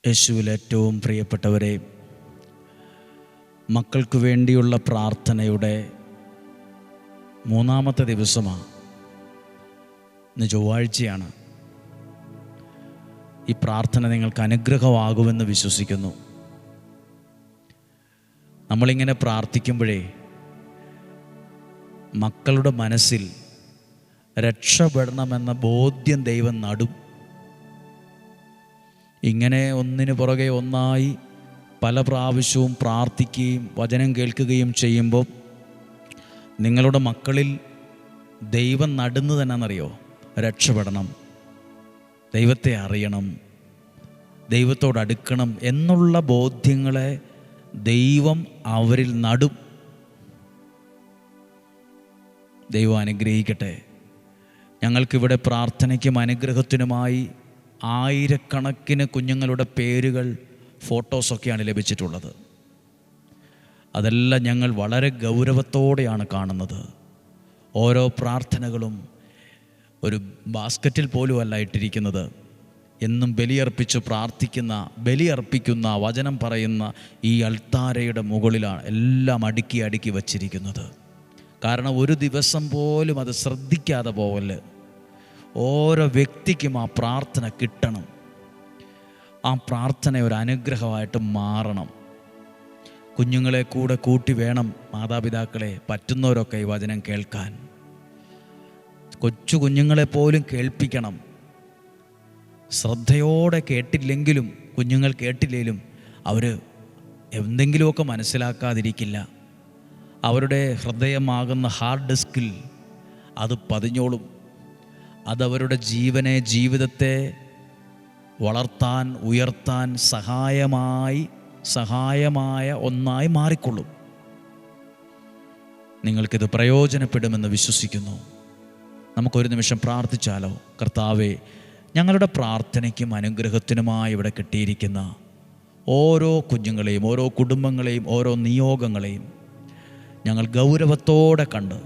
യേശുവിൽ ഏറ്റവും പ്രിയപ്പെട്ടവരെ, മക്കൾക്ക് വേണ്ടിയുള്ള പ്രാർത്ഥനയുടെ മൂന്നാമത്തെ ദിവസമാണ്. ഇന്ന് ചൊവ്വാഴ്ചയാണ്. ഈ പ്രാർത്ഥന നിങ്ങൾക്ക് അനുഗ്രഹമാകുമെന്ന് വിശ്വസിക്കുന്നു. നമ്മളിങ്ങനെ പ്രാർത്ഥിക്കുമ്പോഴേ മക്കളുടെ മനസ്സിൽ രക്ഷപ്പെടണമെന്ന ബോധ്യം ദൈവം നടും. ഇങ്ങനെ ഒന്നിനു പുറകെ ഒന്നായി പല പ്രാവശ്യവും പ്രാർത്ഥിക്കുകയും വചനം കേൾക്കുകയും ചെയ്യുമ്പോൾ നിങ്ങളുടെ മക്കളിൽ ദൈവം നടുന്നത് എന്നാണെന്നറിയോ? രക്ഷപ്പെടണം, ദൈവത്തെ അറിയണം, ദൈവത്തോട് അടുക്കണം എന്നുള്ള ബോധ്യങ്ങളെ ദൈവം അവരിൽ നടും. ദൈവം അനുഗ്രഹിക്കട്ടെ. ഞങ്ങൾക്കിവിടെ പ്രാർത്ഥനയ്ക്കും അനുഗ്രഹത്തിനുമായി ആയിരക്കണക്കിന് കുഞ്ഞുങ്ങളുടെ പേരുകൾ, ഫോട്ടോസൊക്കെയാണ് ലഭിച്ചിട്ടുള്ളത്. അതെല്ലാം ഞങ്ങൾ വളരെ ഗൗരവത്തോടെയാണ് കാണുന്നത്. ഓരോ പ്രാർത്ഥനകളും ഒരു ബാസ്ക്കറ്റിൽ പോലും അല്ല ഇട്ടിരിക്കുന്നത്. എന്നും ബലിയർപ്പിച്ച് ബലിയർപ്പിക്കുന്ന വചനം പറയുന്ന ഈ അൾത്താരയുടെ മുകളിലാണ് എല്ലാം അടുക്കി വച്ചിരിക്കുന്നത്. കാരണം ഒരു ദിവസം പോലും അത് ശ്രദ്ധിക്കാതെ പോവല്ല്. ഓരോ വ്യക്തിക്കും ആ പ്രാർത്ഥന കിട്ടണം. ആ പ്രാർത്ഥന ഒരു അനുഗ്രഹമായിട്ട് മാറണം. കുഞ്ഞുങ്ങളെ കൂടെ കൂട്ടി വേണം മാതാപിതാക്കളെ, പറ്റുന്നവരൊക്കെ ഈ വചനം കേൾക്കാൻ. കൊച്ചു കുഞ്ഞുങ്ങളെപ്പോലും കേൾപ്പിക്കണം. ശ്രദ്ധയോടെ കേട്ടില്ലെങ്കിലും, കുഞ്ഞുങ്ങൾ കേട്ടില്ലെങ്കിലും അവർ എന്തെങ്കിലുമൊക്കെ മനസ്സിലാക്കാതിരിക്കില്ല. അവരുടെ ഹൃദയമാകുന്ന ഹാർഡ് ഡിസ്കിൽ അത് പതിഞ്ഞോളും. അതവരുടെ ജീവിതത്തെ വളർത്താൻ, ഉയർത്താൻ സഹായമായ ഒന്നായി മാറിക്കൊള്ളും. നിങ്ങൾക്കിത് പ്രയോജനപ്പെടുമെന്ന് വിശ്വസിക്കുന്നു. നമുക്കൊരു നിമിഷം പ്രാർത്ഥിച്ചാലോ? കർത്താവേ, ഞങ്ങളുടെ പ്രാർത്ഥനയ്ക്കും അനുഗ്രഹത്തിനുമായി ഇവിടെ കിട്ടിയിരിക്കുന്ന ഓരോ കുഞ്ഞുങ്ങളെയും, ഓരോ കുടുംബങ്ങളെയും, ഓരോ നിയോഗങ്ങളെയും ഞങ്ങൾ ഗൗരവത്തോടെ കണ്ട്,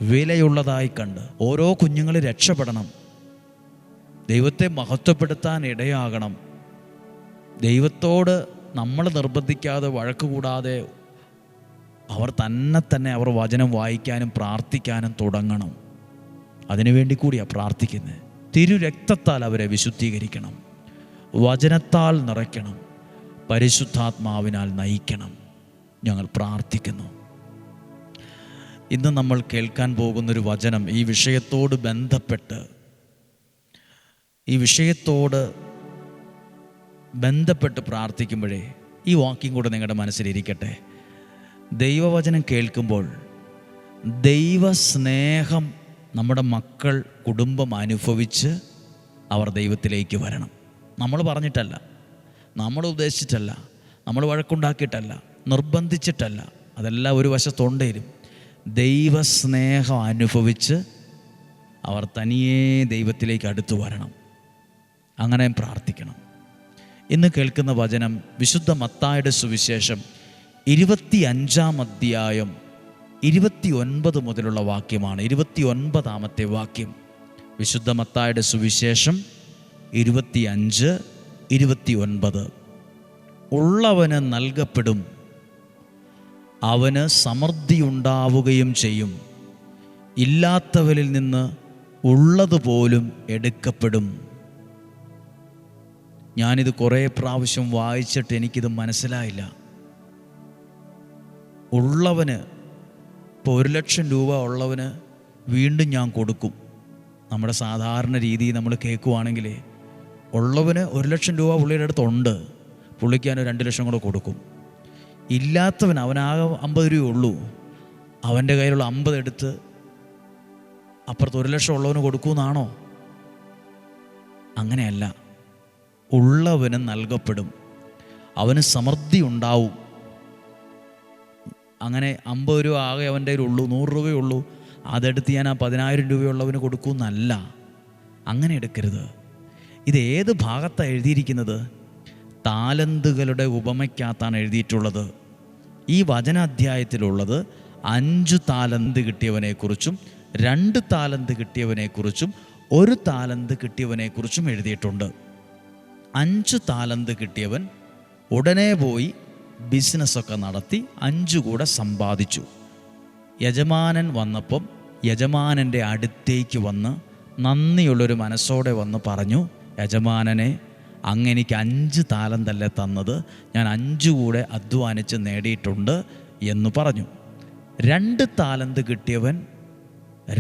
വിലയുള്ളതായി കണ്ട്, ഓരോ കുഞ്ഞുങ്ങൾ രക്ഷപ്പെടണം, ദൈവത്തെ മഹത്വപ്പെടുത്താൻ ഇടയാകണം. ദൈവത്തോട് നമ്മൾ നിർബന്ധിക്കാതെ, വഴക്ക് കൂടാതെ അവർ തന്നെ അവർ വചനം വായിക്കാനും പ്രാർത്ഥിക്കാനും തുടങ്ങണം. അതിനുവേണ്ടി കൂടിയാണ് പ്രാർത്ഥിക്കുന്നത്. തിരുരക്തത്താൽ അവരെ വിശുദ്ധീകരിക്കണം, വചനത്താൽ നിറയ്ക്കണം, പരിശുദ്ധാത്മാവിനാൽ നയിക്കണം. ഞങ്ങൾ പ്രാർത്ഥിക്കുന്നു. ഇന്ന് നമ്മൾ കേൾക്കാൻ പോകുന്നൊരു വചനം ഈ വിഷയത്തോട് ബന്ധപ്പെട്ട് പ്രാർത്ഥിക്കുമ്പോഴേ ഈ വാക്യം കൂടെ നിങ്ങളുടെ മനസ്സിലിരിക്കട്ടെ. ദൈവവചനം കേൾക്കുമ്പോൾ ദൈവസ്നേഹം നമ്മുടെ മക്കൾ, കുടുംബം അനുഭവിച്ച് അവർ ദൈവത്തിലേക്ക് വരണം. നമ്മൾ പറഞ്ഞിട്ടല്ല, നമ്മൾ ഉദ്ദേശിച്ചിട്ടല്ല, നമ്മൾ വഴക്കുണ്ടാക്കിയിട്ടല്ല, നിർബന്ധിച്ചിട്ടല്ല. അതെല്ലാം ഒരു വശത്തുണ്ടേലും ദൈവസ്നേഹം അനുഭവിച്ച് അവർ തനിയെ ദൈവത്തിലേക്ക് അടുത്തു വരണം. അങ്ങനെ പ്രാർത്ഥിക്കണം. ഇന്ന് കേൾക്കുന്ന വചനം വിശുദ്ധ മത്തായിയുടെ സുവിശേഷം 25-ാം അധ്യായം 29 മുതലുള്ള വാക്യമാണ്. 29-ാമത്തെ വാക്യം, വിശുദ്ധ മത്തായിയുടെ സുവിശേഷം 25-29. ഉള്ളവന് നൽകപ്പെടും, അവന് സമൃദ്ധിയുണ്ടാവുകയും ചെയ്യും. ഇല്ലാത്തവരിൽ നിന്ന് ഉള്ളതുപോലും എടുക്കപ്പെടും. ഞാനിത് കുറേ പ്രാവശ്യം വായിച്ചിട്ട് എനിക്കിത് മനസ്സിലായില്ല. ഉള്ളവന്, ഇപ്പോൾ 1,00,000 രൂപ ഉള്ളവന് വീണ്ടും ഞാൻ കൊടുക്കും. നമ്മുടെ സാധാരണ രീതി നമ്മൾ കേൾക്കുവാണെങ്കിൽ ഉള്ളവന് 1,00,000 രൂപ പുള്ളിയുടെ അടുത്തുണ്ട്, പുള്ളിക്ക് ഞാൻ 2,00,000 കൂടെ കൊടുക്കും. ഇല്ലാത്തവൻ, അവനാകെ 50 രൂപയുള്ളൂ, അവൻ്റെ കയ്യിലുള്ള 50 എടുത്ത് അപ്പുറത്ത് 1,00,000 ഉള്ളവന് കൊടുക്കുമെന്നാണോ? അങ്ങനെയല്ല. ഉള്ളവന് നൽകപ്പെടും, അവന് സമൃദ്ധി ഉണ്ടാവും. അങ്ങനെ 50 രൂപ ആകെ അവൻ്റെ കയ്യിലുള്ളൂ, 100 രൂപയുള്ളൂ, അതെടുത്ത് ഞാൻ ആ 10,000 രൂപയുള്ളവന് കൊടുക്കുമെന്നല്ല. അങ്ങനെ എടുക്കരുത്. ഇത് ഏത് ഭാഗത്താണ് എഴുതിയിരിക്കുന്നത്? താലന്തുകളുടെ ഉപമയ്ക്കകത്താണ് എഴുതിയിട്ടുള്ളത്. ഈ വചനാധ്യായത്തിലുള്ളത് 5 താലന്ത് കിട്ടിയവനെക്കുറിച്ചും 2 താലന്ത് കിട്ടിയവനെക്കുറിച്ചും 1 താലന്ത് കിട്ടിയവനെക്കുറിച്ചും എഴുതിയിട്ടുണ്ട്. 5 താലന്ത് കിട്ടിയവൻ ഉടനെ പോയി ബിസിനസ്സൊക്കെ നടത്തി 5 കൂടെ സമ്പാദിച്ചു. യജമാനൻ വന്നപ്പം യജമാനൻ്റെ അടുത്തേക്ക് വന്ന് നന്ദിയുള്ളൊരു മനസ്സോടെ വന്ന് പറഞ്ഞു, യജമാനനെ, അങ്ങ് എനിക്ക് 5 താലന്തല്ലേ തന്നത്, ഞാൻ 5 കൂടെ അധ്വാനിച്ച് നേടിയിട്ടുണ്ട് എന്ന് പറഞ്ഞു. 2 താലന്ത് കിട്ടിയവൻ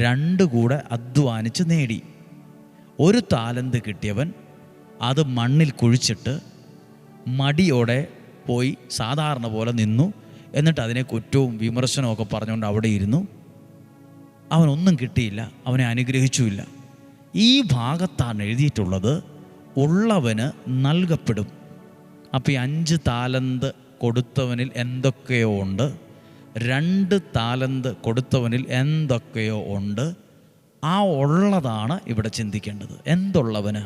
2 കൂടെ അധ്വാനിച്ച് നേടി. 1 താലന്ത് കിട്ടിയവൻ അത് മണ്ണിൽ കുഴിച്ചിട്ട് മടിയോടെ പോയി സാധാരണ പോലെ നിന്നു. എന്നിട്ട് അതിനെ കുറ്റവും വിമർശനവും ഒക്കെ പറഞ്ഞുകൊണ്ട് അവിടെ ഇരുന്നു. അവനൊന്നും കിട്ടിയില്ല, അവനെ അനുഗ്രഹിച്ചുമില്ല. ഈ ഭാഗത്താണ് എഴുതിയിട്ടുള്ളത്, ഉള്ളവന് നൽകപ്പെടും. അപ്പോൾ ഈ 5 താലന്ത് കൊടുത്തവനിൽ എന്തൊക്കെയോ ഉണ്ട്, 2 താലന്ത് കൊടുത്തവനിൽ എന്തൊക്കെയോ ഉണ്ട്. ആ ഉള്ളതാണ് ഇവിടെ ചിന്തിക്കേണ്ടത്. എന്തുള്ളവന്?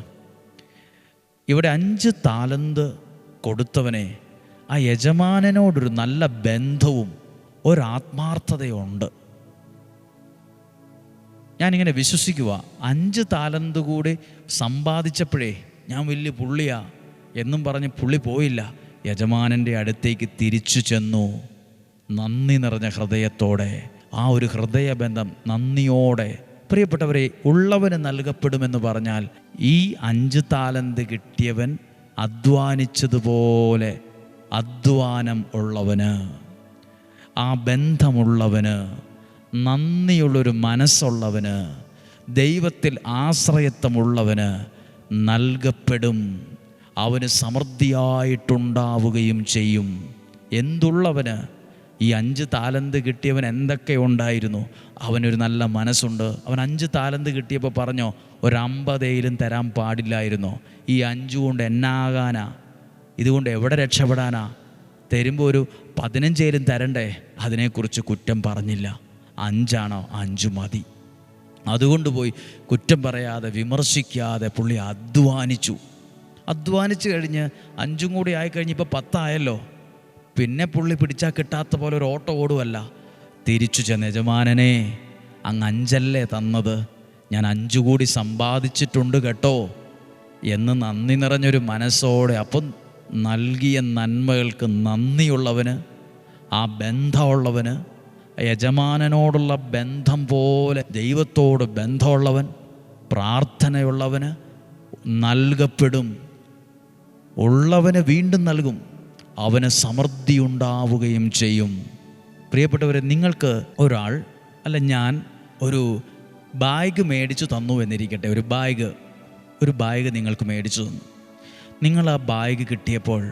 ഇവിടെ 5 താലന്ത് കൊടുത്തവനെ ആ യജമാനനോടൊരു നല്ല ബന്ധവും ഒരാത്മാർത്ഥതയുണ്ട്. ഞാനിങ്ങനെ വിശ്വസിക്കുക, 5 താലന്ത് കൂടി സമ്പാദിച്ചപ്പോഴേ ഞാൻ വലിയ പുള്ളിയാ എന്നും പറഞ്ഞ് പുള്ളി പോയില്ല. യജമാനൻ്റെ അടുത്തേക്ക് തിരിച്ചു ചെന്നു, നന്ദി നിറഞ്ഞ ഹൃദയത്തോടെ. ആ ഒരു ഹൃദയബന്ധം നന്ദിയോടെ. പ്രിയപ്പെട്ടവരെ, ഉള്ളവന് നൽകപ്പെടുമെന്ന് പറഞ്ഞാൽ ഈ 5 താലന്ത് കിട്ടിയവൻ അധ്വാനിച്ചതുപോലെ അധ്വാനം ഉള്ളവന്, ആ ബന്ധമുള്ളവന്, നന്ദിയുള്ളൊരു മനസ്സുള്ളവന്, ദൈവത്തിൽ ആശ്രയത്വമുള്ളവന് നൽകപ്പെടും. അവന് സമൃദ്ധിയായിട്ടുണ്ടാവുകയും ചെയ്യും. എന്തുള്ളവന്? ഈ 5 താലന്ത് കിട്ടിയവൻ എന്തൊക്കെ ഉണ്ടായിരുന്നു? അവനൊരു നല്ല മനസ്സുണ്ട്. അവൻ 5 താലന്ത് കിട്ടിയപ്പോൾ പറഞ്ഞോ, ഒരു 50 തരാൻ പാടില്ലായിരുന്നോ? ഈ 5 കൊണ്ട് എന്നാകാനാ? ഇതുകൊണ്ട് എവിടെ രക്ഷപ്പെടാനാ? തരുമ്പോൾ ഒരു 15 തരണ്ടേ? അതിനെക്കുറിച്ച് കുറ്റം പറഞ്ഞില്ല. 5 5 മതി. അതുകൊണ്ട് പോയി കുറ്റം പറയാതെ വിമർശിക്കാതെ പുള്ളി അധ്വാനിച്ചു കഴിഞ്ഞ് 5 കൂടി ആയിക്കഴിഞ്ഞ് ഇപ്പോൾ 10 ആയല്ലോ. പിന്നെ പുള്ളി പിടിച്ചാൽ കിട്ടാത്ത പോലെ ഒരു ഓട്ടോ ഓടുമല്ല. തിരിച്ചു ചെന്ന്, യജമാനനെ, അങ്ങ് 5 തന്നത്, ഞാൻ 5 കൂടി സമ്പാദിച്ചിട്ടുണ്ട് കേട്ടോ എന്ന് നന്ദി നിറഞ്ഞൊരു മനസ്സോടെ. അപ്പം നൽകിയ നന്മകൾക്ക് നന്ദിയുള്ളവന്, ആ ബന്ധമുള്ളവന്, യജമാനനോടുള്ള ബന്ധം പോലെ ദൈവത്തോട് ബന്ധമുള്ളവൻ, പ്രാർത്ഥനയുള്ളവന് നൽകപ്പെടും. ഉള്ളവന് വീണ്ടും നൽകും, അവന് സമൃദ്ധി ഉണ്ടാവുകയും ചെയ്യും. പ്രിയപ്പെട്ടവരെ, നിങ്ങൾക്ക് ഒരാൾ അല്ല ഞാൻ ഒരു ബാഗ് മേടിച്ചു തന്നു എന്നിരിക്കട്ടെ. ഒരു ബാഗ് നിങ്ങൾക്ക് മേടിച്ചു തന്നു. നിങ്ങൾ ആ ബാഗ് കിട്ടിയപ്പോൾ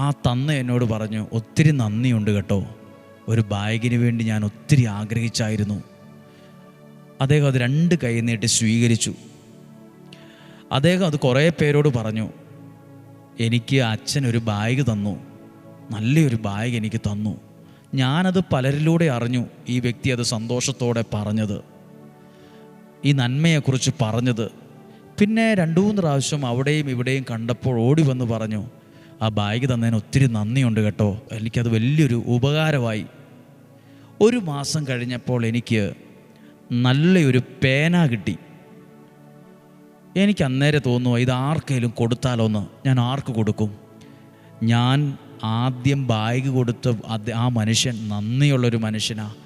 ആ തന്ന എന്നോട് പറഞ്ഞു, ഒത്തിരി നന്ദിയുണ്ട് കേട്ടോ, ഒരു ബാഗിന് വേണ്ടി ഞാൻ ഒത്തിരി ആഗ്രഹിച്ചായിരുന്നു. അദ്ദേഹം അത് 2 കൈ നീട്ടി സ്വീകരിച്ചു. അദ്ദേഹം അത് കുറേ പേരോട് പറഞ്ഞു, എനിക്ക് അച്ഛൻ ഒരു ബാഗ് തന്നു, നല്ലൊരു ബാഗ് എനിക്ക് തന്നു. ഞാനത് പലരിലൂടെ അറിഞ്ഞു. ഈ വ്യക്തി അത് സന്തോഷത്തോടെ പറഞ്ഞത്, ഈ നന്മയെക്കുറിച്ച് പറഞ്ഞത്. പിന്നെ 2-3 പ്രാവശ്യം അവിടെയും ഇവിടെയും കണ്ടപ്പോൾ ഓടി വന്ന് പറഞ്ഞു, ആ ബാഗ് തന്നതിന് ഒത്തിരി നന്ദിയുണ്ട് കേട്ടോ, എനിക്കത് വലിയൊരു ഉപകാരമായി. 1 മാസം കഴിഞ്ഞപ്പോൾ എനിക്ക് നല്ലൊരു പേന കിട്ടി. എനിക്ക് അന്നേരം തോന്നുക, ഇത് ആർക്കെങ്കിലും കൊടുത്താലോന്ന്. ഞാൻ ആർക്ക് കൊടുക്കും? ഞാൻ ആദ്യം ബാഗ് കൊടുത്ത ആ മനുഷ്യൻ നന്ദിയുള്ളൊരു മനുഷ്യനാണ്.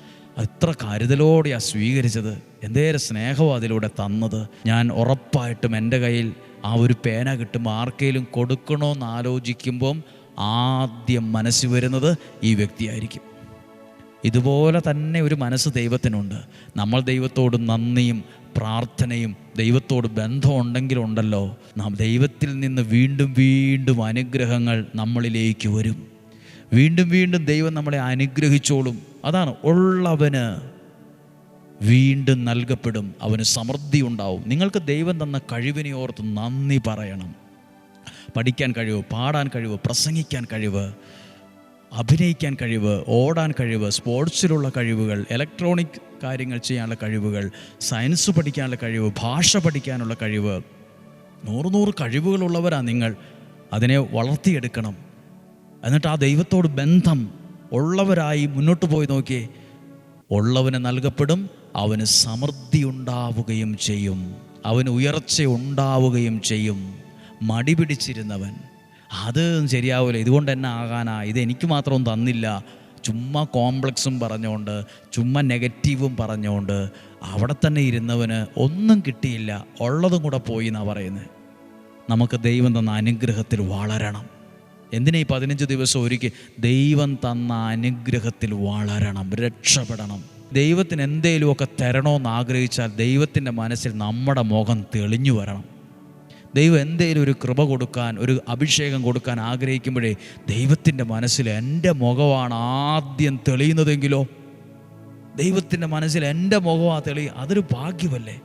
എത്ര കരുതലോടെയാണ് സ്വീകരിച്ചത്, എന്തേരം സ്നേഹവും അതിലൂടെ തന്നത്. ഞാൻ ഉറപ്പായിട്ടും എൻ്റെ കയ്യിൽ ആ ഒരു പേന കിട്ടുമ്പോൾ ആർക്കെങ്കിലും കൊടുക്കണമെന്ന് ആലോചിക്കുമ്പം ആദ്യം മനസ്സിൽ വരുന്നത് ഈ വ്യക്തിയായിരിക്കും. ഇതുപോലെ തന്നെ ഒരു മനസ്സ് ദൈവത്തിനുണ്ട്. നമ്മൾ ദൈവത്തോട് നന്ദിയും പ്രാർത്ഥനയും ദൈവത്തോട് ബന്ധമുണ്ടെങ്കിലുണ്ടല്ലോ, നാം ദൈവത്തിൽ നിന്ന് വീണ്ടും വീണ്ടും അനുഗ്രഹങ്ങൾ നമ്മളിലേക്ക് വരും. വീണ്ടും വീണ്ടും ദൈവം നമ്മളെ അനുഗ്രഹിച്ചോളും. അതാണ്, ഉള്ളവന് വീണ്ടും നൽകപ്പെടും, അവന് സമൃദ്ധി ഉണ്ടാവും. നിങ്ങൾക്ക് ദൈവം തന്ന കഴിവിനെ ഓർത്ത് നന്ദി പറയണം. പഠിക്കാൻ കഴിവ്, പാടാൻ കഴിവ്, പ്രസംഗിക്കാൻ കഴിവ്, അഭിനയിക്കാൻ കഴിവ്, ഓടാൻ കഴിവ്, സ്പോർട്സിലുള്ള കഴിവുകൾ, ഇലക്ട്രോണിക് കാര്യങ്ങൾ ചെയ്യാനുള്ള കഴിവുകൾ, സയൻസ് പഠിക്കാനുള്ള കഴിവ്, ഭാഷ പഠിക്കാനുള്ള കഴിവ്, 100 കഴിവുകളുള്ളവരാണ് നിങ്ങൾ. അതിനെ വളർത്തിയെടുക്കണം. എന്നിട്ട് ആ ദൈവത്തോട് ബന്ധം ഉള്ളവരായി മുന്നോട്ട് പോയി നോക്കിയേ. ഉള്ളവന് നൽകപ്പെടും, അവന് സമൃദ്ധി ഉണ്ടാവുകയും ചെയ്യും, അവന് ഉയർച്ച ഉണ്ടാവുകയും ചെയ്യും. മടി പിടിച്ചിരുന്നവൻ, അത് ശരിയാവില്ല, ഇതുകൊണ്ട് തന്നെ ആകാനാ, ഇത് എനിക്ക് മാത്രം തന്നില്ല, ചുമ്മാ കോംപ്ലക്സും പറഞ്ഞുകൊണ്ട്, ചുമ്മാ നെഗറ്റീവും പറഞ്ഞുകൊണ്ട് അവിടെ തന്നെ ഇരുന്നവന് ഒന്നും കിട്ടിയില്ല, ഉള്ളതും കൂടെ പോയി എന്നാണ് പറയുന്നത്. നമുക്ക് ദൈവം തന്ന അനുഗ്രഹത്തിൽ വളരണം. എന്തിനാ ഈ 15 ദിവസം ഒരുക്കി? ദൈവം തന്ന അനുഗ്രഹത്തിൽ വളരണം, രക്ഷപ്പെടണം. ദൈവത്തിന് എന്തെങ്കിലുമൊക്കെ തരണമെന്ന് ആഗ്രഹിച്ചാൽ ദൈവത്തിൻ്റെ മനസ്സിൽ നമ്മുടെ മുഖം തെളിഞ്ഞു വരണം. ദൈവം എന്തെങ്കിലും ഒരു കൃപ കൊടുക്കാൻ, ഒരു അഭിഷേകം കൊടുക്കാൻ ആഗ്രഹിക്കുമ്പോഴേ ദൈവത്തിൻ്റെ മനസ്സിൽ എൻ്റെ മുഖമാണ് ആദ്യം തെളിയുന്നതെങ്കിലോ, ദൈവത്തിൻ്റെ മനസ്സിൽ എൻ്റെ മുഖമാണ് തെളിയുക, അതൊരു ഭാഗ്യമല്ലേ?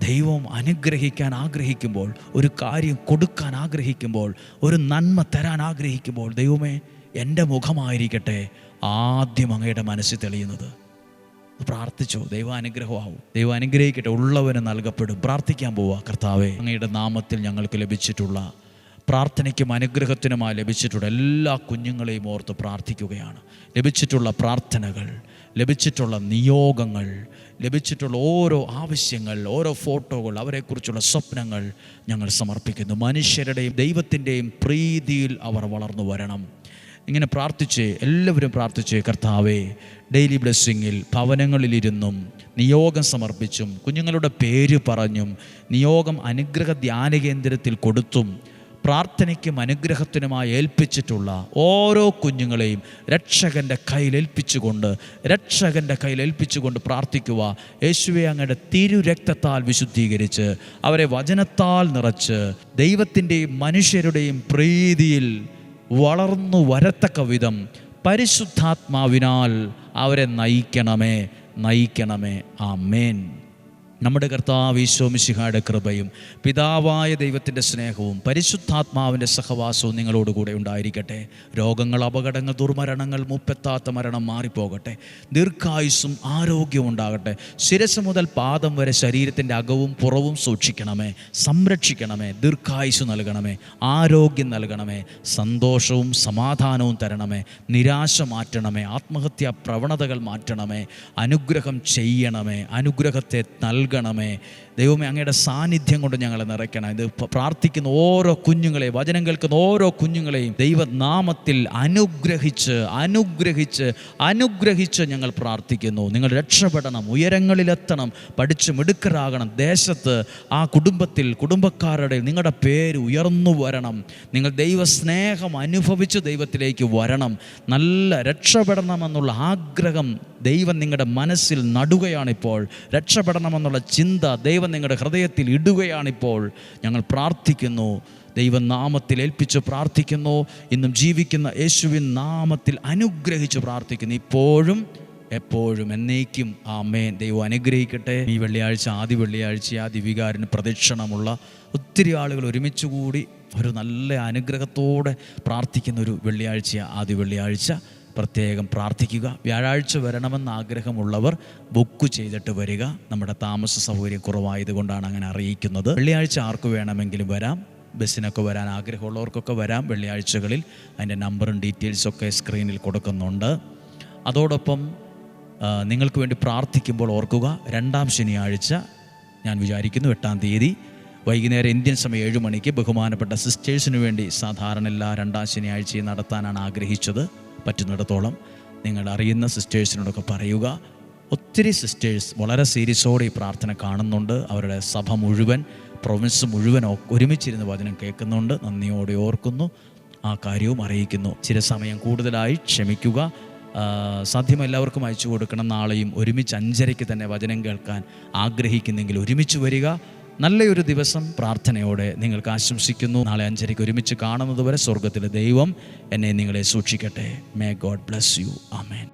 ദൈവം അനുഗ്രഹിക്കാൻ ആഗ്രഹിക്കുമ്പോൾ, ഒരു കാര്യം കൊടുക്കാൻ ആഗ്രഹിക്കുമ്പോൾ, ഒരു നന്മ തരാൻ ആഗ്രഹിക്കുമ്പോൾ, ദൈവമേ എൻ്റെ മുഖമായിരിക്കട്ടെ ആദ്യം അങ്ങയുടെ മനസ്സിൽ തെളിയുന്നത്. പ്രാർത്ഥിച്ചോ, ദൈവ അനുഗ്രഹമാവും. ദൈവം അനുഗ്രഹിക്കട്ടെ, ഉള്ളവന് നൽകപ്പെടും. പ്രാർത്ഥിക്കാൻ പോവുക. കർത്താവേ, അങ്ങയുടെ നാമത്തിൽ ഞങ്ങൾക്ക് ലഭിച്ചിട്ടുള്ള പ്രാർത്ഥനയ്ക്കും അനുഗ്രഹത്തിനുമായി ലഭിച്ചിട്ടുള്ള എല്ലാ കുഞ്ഞുങ്ങളെയും ഓർത്ത് പ്രാർത്ഥിക്കുകയാണ്. ലഭിച്ചിട്ടുള്ള പ്രാർത്ഥനകൾ, ലഭിച്ചിട്ടുള്ള നിയോഗങ്ങൾ, ലഭിച്ചിട്ടുള്ള ഓരോ ആവശ്യങ്ങൾ, ഓരോ ഫോട്ടോകൾ, അവരെക്കുറിച്ചുള്ള സ്വപ്നങ്ങൾ ഞങ്ങൾ സമർപ്പിക്കുന്നു. മനുഷ്യരുടെയും ദൈവത്തിൻ്റെയും പ്രീതിയിൽ അവർ വളർന്നു വരണം. ഇങ്ങനെ പ്രാർത്ഥിച്ച് എല്ലാവരും പ്രാർത്ഥിച്ച്, കർത്താവേ, ഡെയിലി ബ്ലെസ്സിങ്ങിൽ ഭവനങ്ങളിലിരുന്നും നിയോഗം സമർപ്പിച്ചും കുഞ്ഞുങ്ങളുടെ പേര് പറഞ്ഞും നിയോഗം അനുഗ്രഹ ധ്യാന കേന്ദ്രത്തിൽ കൊടുത്തും പ്രാർത്ഥനയ്ക്കും അനുഗ്രഹത്തിനുമായി ഏൽപ്പിച്ചിട്ടുള്ള ഓരോ കുഞ്ഞുങ്ങളെയും രക്ഷകൻ്റെ കയ്യിലേൽപ്പിച്ചുകൊണ്ട് പ്രാർത്ഥിക്കുക. യേശുവേ, അങ്ങയുടെ തിരുരക്തത്താൽ വിശുദ്ധീകരിച്ച് അവരെ വചനത്താൽ നിറച്ച് ദൈവത്തിൻ്റെയും മനുഷ്യരുടെയും പ്രീതിയിൽ വളർന്നു വരത്തക്ക വിധം പരിശുദ്ധാത്മാവിനാൽ അവരെ നയിക്കണമേ. ആമേൻ. നമ്മുടെ കർത്താവ് ഈശോ മിശിഹായുടെ കൃപയും പിതാവായ ദൈവത്തിൻ്റെ സ്നേഹവും പരിശുദ്ധാത്മാവിൻ്റെ സഹവാസവും നിങ്ങളോടുകൂടെ ഉണ്ടായിരിക്കട്ടെ. രോഗങ്ങൾ, അപകടങ്ങൾ, ദുർമരണങ്ങൾ, മുപ്പെത്താത്ത മരണം മാറിപ്പോകട്ടെ. ദീർഘായുസ്സും ആരോഗ്യവും ഉണ്ടാകട്ടെ. ശിരസ് മുതൽ പാദം വരെ ശരീരത്തിൻ്റെ അകവും പുറവും സൂക്ഷിക്കണമേ, സംരക്ഷിക്കണമേ. ദീർഘായുസ് നൽകണമേ, ആരോഗ്യം നൽകണമേ, സന്തോഷവും സമാധാനവും തരണമേ, നിരാശ മാറ്റണമേ, ആത്മഹത്യാ പ്രവണതകൾ മാറ്റണമേ, അനുഗ്രഹം ചെയ്യണമേ, അനുഗ്രഹത്തെ നൽകണമേ. ദൈവമേ, അങ്ങയുടെ സാന്നിധ്യം കൊണ്ട് ഞങ്ങളെ നിറയ്ക്കണം. ഇത് പ്രാർത്ഥിക്കുന്ന ഓരോ കുഞ്ഞുങ്ങളെയും, വചനം കേൾക്കുന്ന ഓരോ കുഞ്ഞുങ്ങളെയും ദൈവനാമത്തിൽ അനുഗ്രഹിച്ച് ഞങ്ങൾ പ്രാർത്ഥിക്കുന്നു. നിങ്ങൾ രക്ഷപ്പെടണം, ഉയരങ്ങളിലെത്തണം, പഠിച്ച് മിടുക്കരാകണം. ദേശത്ത്, ആ കുടുംബത്തിൽ, കുടുംബക്കാരുടെ നിങ്ങളുടെ പേര് ഉയർന്നു വരണം. നിങ്ങൾ ദൈവസ്നേഹം അനുഭവിച്ച് ദൈവത്തിലേക്ക് വരണം. നല്ല രക്ഷപ്പെടണമെന്നുള്ള ആഗ്രഹം ദൈവം നിങ്ങളുടെ മനസ്സിൽ നടുകയാണിപ്പോൾ. രക്ഷപ്പെടണമെന്നുള്ള ചിന്ത ദൈവം നിങ്ങളുടെ ഹൃദയത്തിൽ ഇടുകയാണിപ്പോൾ. ഞങ്ങൾ പ്രാർത്ഥിക്കുന്നു, ദൈവനാമത്തിൽ ഏൽപ്പിച്ച് പ്രാർത്ഥിക്കുന്നു. ഇന്നും ജീവിക്കുന്ന യേശുവിൻ നാമത്തിൽ അനുഗ്രഹിച്ച് പ്രാർത്ഥിക്കുന്നു, ഇപ്പോഴും എപ്പോഴും എന്നേക്കും. ആമേൻ. ദൈവം അനുഗ്രഹിക്കട്ടെ. ഈ വെള്ളിയാഴ്ച, ആദ്യ വെള്ളിയാഴ്ച, ആ ദിവികാരന് പ്രദക്ഷിണമുള്ള ഒത്തിരി ആളുകൾ ഒരുമിച്ച് കൂടി ഒരു നല്ല അനുഗ്രഹത്തോടെ പ്രാർത്ഥിക്കുന്ന ഒരു വെള്ളിയാഴ്ച, ആദ്യ വെള്ളിയാഴ്ച പ്രത്യേകം പ്രാർത്ഥിക്കുക. വ്യാഴാഴ്ച വരണമെന്ന് ആഗ്രഹമുള്ളവർ ബുക്ക് ചെയ്തിട്ട് വരിക. നമ്മുടെ താമസ സൗകര്യം കുറവായതുകൊണ്ടാണ് അങ്ങനെ അറിയിക്കുന്നത്. വെള്ളിയാഴ്ച ആർക്ക് വേണമെങ്കിലും വരാം. ബസ്സിനൊക്കെ വരാൻ ആഗ്രഹമുള്ളവർക്കൊക്കെ വരാം. വെള്ളിയാഴ്ചകളിൽ അതിൻ്റെ നമ്പറും ഡീറ്റെയിൽസൊക്കെ സ്ക്രീനിൽ കൊടുക്കുന്നുണ്ട്. അതോടൊപ്പം നിങ്ങൾക്ക് വേണ്ടി പ്രാർത്ഥിക്കുമ്പോൾ ഓർക്കുക, 2-ാം ശനിയാഴ്ച, ഞാൻ വിചാരിക്കുന്നു 8-ാം തീയതി വൈകുന്നേരം ഇന്ത്യൻ സമയം 7 മണിക്ക് ബഹുമാനപ്പെട്ട സിസ്റ്റേഴ്സിന് വേണ്ടി സാധാരണ എല്ലാ 2-ാം ശനിയാഴ്ചയും നടത്താനാണ് ആഗ്രഹിച്ചത്. പറ്റുന്നിടത്തോളം നിങ്ങൾ അറിയുന്ന സിസ്റ്റേഴ്സിനോടൊക്കെ പറയുക. ഒത്തിരി സിസ്റ്റേഴ്സ് വളരെ സീരിയസോടെ ഈ പ്രാർത്ഥന കാണുന്നുണ്ട്. അവരുടെ സഭ മുഴുവൻ, പ്രൊവിൻസ് മുഴുവൻ ഒരുമിച്ചിരുന്ന് വചനം കേൾക്കുന്നുണ്ട്. നന്ദിയോടെ ഓർക്കുന്നു, ആ കാര്യവും അറിയിക്കുന്നു. ചില സമയം കൂടുതലായി ക്ഷമിക്കുക. സാധ്യം എല്ലാവർക്കും അയച്ചു കൊടുക്കണം. നാളെയും ഒരുമിച്ച് 5:30 തന്നെ വചനം കേൾക്കാൻ ആഗ്രഹിക്കുന്നെങ്കിൽ ഒരുമിച്ച് വരിക. നല്ലൊരു ദിവസം പ്രാർത്ഥനയോടെ നിങ്ങൾക്ക് ആശംസിക്കുന്നു. നാളെ 5:30 ഒരുമിച്ച് കാണുന്നത് വരെ സ്വർഗത്തിലെ ദൈവം എന്നെ നിങ്ങളെ സൂക്ഷിക്കട്ടെ. May God bless you. Amen.